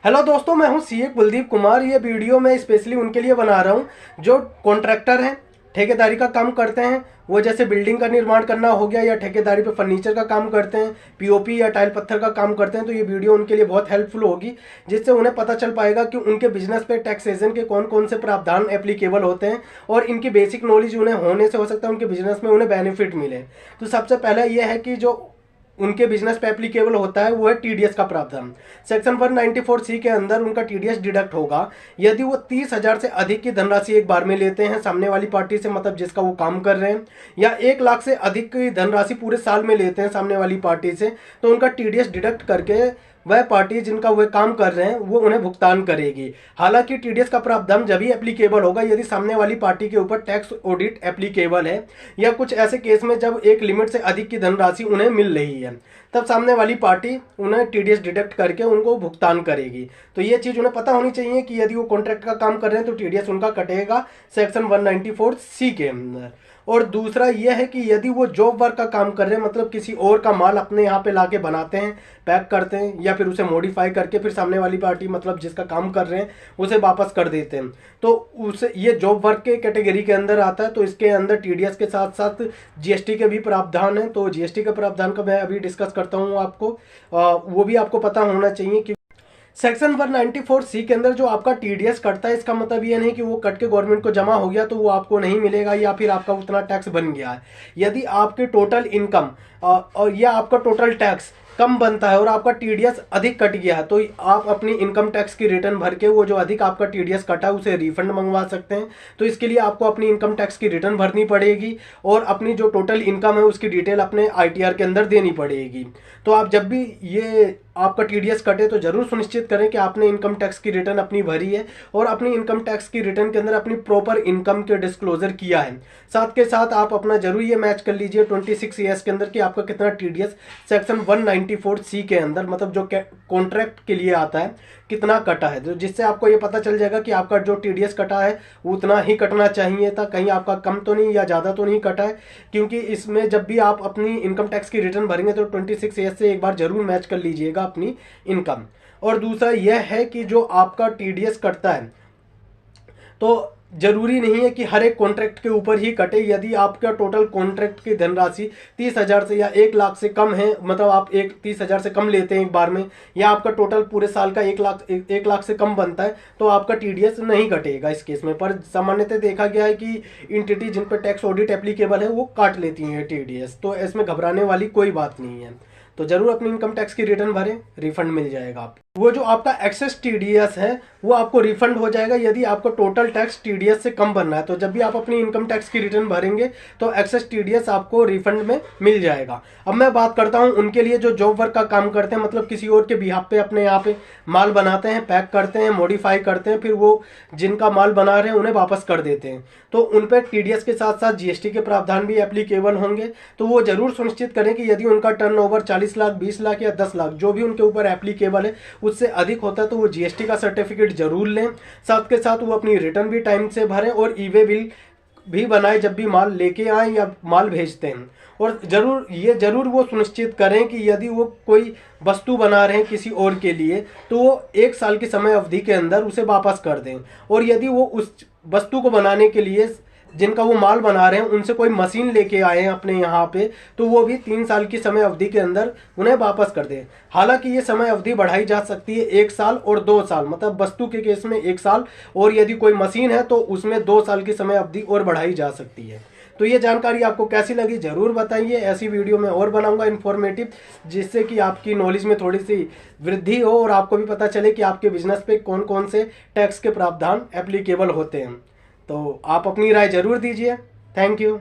Hello दोस्तों, मैं हूं सीए कुलदीप कुमार। ये वीडियो मैं स्पेशली उनके लिए बना रहा हूं जो कॉन्ट्रैक्टर हैं, ठेकेदारी का काम करते हैं। वो जैसे बिल्डिंग का निर्माण करना हो गया या ठेकेदारी पे फर्नीचर का काम करते हैं, पीओपी या टाइल पत्थर का काम करते हैं, तो ये वीडियो उनके लिए बहुत हेल्पफुल होगी। जिससे उन्हें पता चल पाएगा कि उनके बिजनेस पे टैक्सेशन के कौन कौन से प्रावधान एप्लीकेबल होते हैं और इनकी बेसिक नॉलेज उन्हें होने से हो सकता है उनके बिजनेस में उन्हें बेनिफिट मिले। तो सबसे पहले यह है कि जो उनके बिजनेस पे एप्लीकेबल होता है वो है टीडीएस का प्रावधान। सेक्शन 194C के अंदर उनका टीडीएस डिडक्ट होगा यदि वो 30,000 से अधिक की धनराशि एक बार में लेते हैं सामने वाली पार्टी से, मतलब जिसका वो काम कर रहे हैं, या 1 लाख से अधिक की धनराशि पूरे साल में लेते हैं सामने वाली पार्टी से, तो उनका टीडीएस डिडक्ट करके वह पार्टी जिनका वह काम कर रहे हैं वो उन्हें भुगतान करेगी। हालांकि टीडीएस का प्रावधान जब ही एप्लीकेबल होगा यदि सामने वाली पार्टी के ऊपर टैक्स ऑडिट एप्लीकेबल है या कुछ ऐसे केस में जब एक लिमिट से अधिक की धनराशि उन्हें मिल रही है, तब सामने वाली पार्टी उन्हें टीडीएस डिडक्ट करके उनको भुगतान करेगी। तो ये चीज़ उन्हें पता होनी चाहिए कि यदि वो कॉन्ट्रैक्ट का काम कर रहे हैं तो टीडीएस उनका कटेगा सेक्शन 194C के अंदर। और दूसरा यह है कि यदि वो जॉब वर्क का काम कर रहे हैं, मतलब किसी और का माल अपने यहाँ पे लाके बनाते हैं, पैक करते हैं या फिर उसे मॉडिफाई करके फिर सामने वाली पार्टी मतलब जिसका काम कर रहे हैं उसे वापस कर देते हैं, तो उसे ये जॉब वर्क के कैटेगरी के अंदर आता है। तो इसके अंदर टीडीएस के साथ साथ जीएसटी के भी प्रावधान है। तो जीएसटी के प्रावधान का मैं अभी डिस्कस करता हूँ आपको, वो भी आपको पता होना चाहिए कि सेक्शन 194C के अंदर जो आपका टीडीएस कटता है, इसका मतलब ये नहीं कि वो कट के गवर्नमेंट को जमा हो गया तो वो आपको नहीं मिलेगा या फिर आपका उतना टैक्स बन गया है। यदि आपके टोटल इनकम और या आपका टोटल टैक्स कम बनता है और आपका टीडीएस अधिक कट गया है, तो आप अपनी इनकम टैक्स की रिटर्न भर के वो जो अधिक आपका टीडीएस कटा है उसे रिफंड मंगवा सकते हैं। तो इसके लिए आपको अपनी इनकम टैक्स की रिटर्न भरनी पड़ेगी और अपनी जो टोटल इनकम है उसकी डिटेल अपने आईटीआर के अंदर देनी पड़ेगी। तो आप जब भी ये आपका टीडीएस कटे तो जरूर सुनिश्चित करें कि आपने इनकम टैक्स की रिटर्न अपनी भरी है और अपनी इनकम टैक्स की रिटर्न के अंदर अपनी प्रॉपर इनकम के डिस्क्लोजर किया है। साथ के साथ आप अपना जरूर ये मैच कर लीजिए 26 ईयर्स के अंदर कि आपका कितना टीडीएस सेक्शन 194C के अंदर, मतलब जो कॉन्ट्रैक्ट के लिए आता है, कितना कटा है। तो जिससे आपको ये पता चल जाएगा कि आपका जो टीडीएस कटा है वो उतना ही कटना चाहिए था, कहीं आपका कम तो नहीं या ज़्यादा तो नहीं कटा है। क्योंकि इसमें जब भी आप अपनी इनकम टैक्स की रिटर्न भरेंगे तो 26 ईयर्स से एक बार जरूर मैच कर लीजिएगा अपनी इनकम। और दूसरा यह है कि जो आपका टीडीएस कटता है तो जरूरी नहीं है कि हर एक कॉन्ट्रैक्ट के ऊपर ही कटे। यदि आपका टोटल कॉन्ट्रैक्ट की धनराशि 30,000 से या 1 लाख से कम है, मतलब आप 30,000 से कम लेते हैं एक बार में, या आपका टोटल पूरे साल का 1 लाख से कम बनता है, तो आपका टीडीएस नहीं कटेगा इस केस में। पर सामान्यतः देखा गया है कि एंटिटी जिन पर टैक्स ऑडिट एप्लीकेबल है वो काट लेती है टीडीएस, तो इसमें घबराने वाली कोई बात नहीं है। तो जरूर अपनी इनकम टैक्स की रिटर्न भरें, रिफंड मिल जाएगा आपको। वो जो आपका एक्सेस टीडीएस है वो आपको रिफंड हो जाएगा यदि आपको टोटल टैक्स टीडीएस से कम बनना है। तो जब भी आप अपनी इनकम टैक्स की रिटर्न भरेंगे तो एक्सेस टीडीएस आपको रिफंड में मिल जाएगा। अब मैं बात करता हूं उनके लिए जो जॉब वर्क का काम करते हैं, मतलब किसी और के बिहाफ पे अपने यहाँ पे माल बनाते हैं, पैक करते हैं, मॉडिफाई करते हैं, फिर वो जिनका माल बना रहे हैं उन्हें वापस कर देते हैं। तो उन पर टीडीएस के साथ साथ जीएसटी के प्रावधान भी एप्लीकेबल होंगे। तो वो जरूर सुनिश्चित करें कि यदि उनका टर्नओवर 40 लाख, 20 लाख या 10 लाख जो भी उनके ऊपर एप्लीकेबल है उससे अधिक होता है तो वो जीएसटी का सर्टिफिकेट जरूर लें। साथ के साथ वो अपनी रिटर्न भी टाइम से भरें और ईवे बिल भी बनाए जब भी माल लेके आए या माल भेजते हैं। और जरूर वो सुनिश्चित करें कि यदि वो कोई वस्तु बना रहे हैं किसी और के लिए तो वो 1 साल की समय अवधि के अंदर उसे वापस कर दें। और यदि वो उस वस्तु को बनाने के लिए जिनका वो माल बना रहे हैं उनसे कोई मशीन लेके आए हैं अपने यहाँ पे, तो वो भी 3 साल की समय अवधि के अंदर उन्हें वापस कर दें। हालांकि ये समय अवधि बढ़ाई जा सकती है 1 साल और 2 साल, मतलब वस्तु के केस में 1 साल और यदि कोई मशीन है तो उसमें 2 साल की समय अवधि और बढ़ाई जा सकती है। तो ये जानकारी आपको कैसी लगी जरूर बताइए। ऐसी वीडियो मैं और बनाऊंगा इन्फॉर्मेटिव, जिससे कि आपकी नॉलेज में थोड़ी सी वृद्धि हो और आपको भी पता चले कि आपके बिजनेस पे कौन कौन से टैक्स के प्रावधान एप्लीकेबल होते हैं। तो आप अपनी राय जरूर दीजिए। Thank you.